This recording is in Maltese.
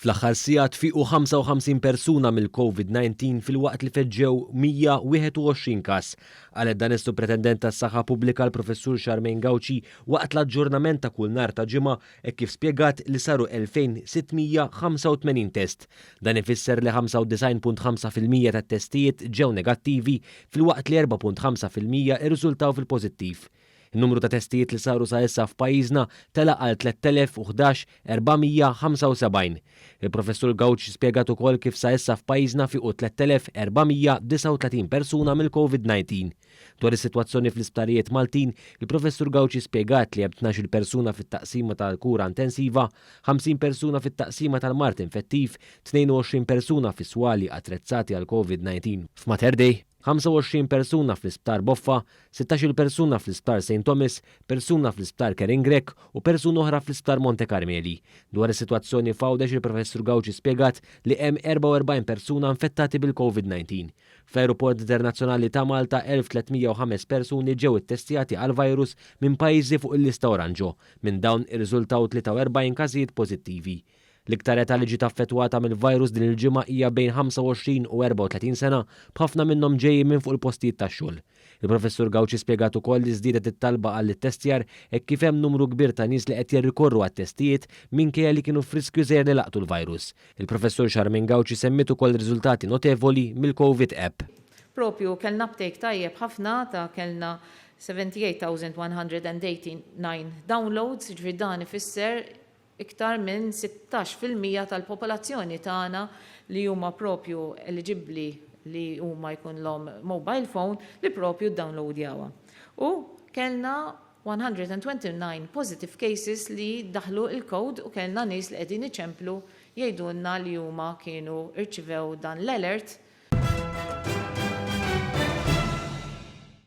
Fl-aħħar sigħat fiqu 55 persuna mill-COVID-19 fil-waqt li feġġew 121 każ. Qalet dan is-Supretendent tas-Saħħa Pubblika l-Professur Charmaine Gauci waqt l-aġġornament ta' kull nhar ta' ġimgħa hekk kif spjegat li saru 2685 test. Dan ifisser li 95.5% tat-testijiet ġew negattivi fil-waqt li 4.5% irriżultaw fil-pożittiv. Il-numru ta' testijiet li saru sa' issa f'pajjiżna tela għal 3011,475. Il-Professur Gauci spjegat ukoll kif sa' issa f'pajjiżna fiqu 3439 persuna mill-COVID-19. Dwar is-sitwazzjoni fl-isptarijiet Maltin, il-Professur Gauci spjegat li hemm 12 persuna fit-taqsima tal-kura intensiva, 50 persuna fit-taqsima tal-mart infettiv, 22 persuna fis-swali attrezzati għal COVID-19. F'Mater Dei, 25 persuna fl-isptar Boffa, 16 persuna fl-isptar St. Thomas, persuna fl-isptar Keringrek u persuna oħra fl-isptar Monte Carmeli. Dwar is-sitwazzjoni f'Għawdex il-Professur Gauci spjegat li hemm 44 persuna infettati bil-COVID-19. Fl-Aeroport Internazzjonali ta' Malta 1305 persuni ġew ittestjati għal-virus minn pajjiżi fuq il-lista oranġo. Minn dawn irriżultaw 43 każijiet pożittivi. L-iktar età li ġiet affettwata mill-virus din il-ġimgħa hija bejn 25 u 34 sena, b'ħafna minnhom ġejjin minn fuq il-postijiet tax-xogħol. Il-Professur Gauci spjegat ukoll li żdiedet it-talba għall-ittestjar hekk kif hemm numru kbir ta' nies li qed jirrikorru għat-testijiet minkejja li kienu f'riskju żgħir li laqtu l-virus. Il-Professur Charmaine Gauci semmiet ukoll riżultati notevoli mill-COVID app. Propju kellna uptake tajjeb ħafna ta' kellna 78,189 downloads, ġifieri dan ifisser iktar minn 16% tal-popolazzjoni tagħna li huma propju eligibbli li huma jkunlhom mobile phone li propju downloadjawha. U kellna 129 positive cases li daħlu il-code u kellna nies li qegħdin iċemplu jgħidulna li huma kienu irċivew dan l-alert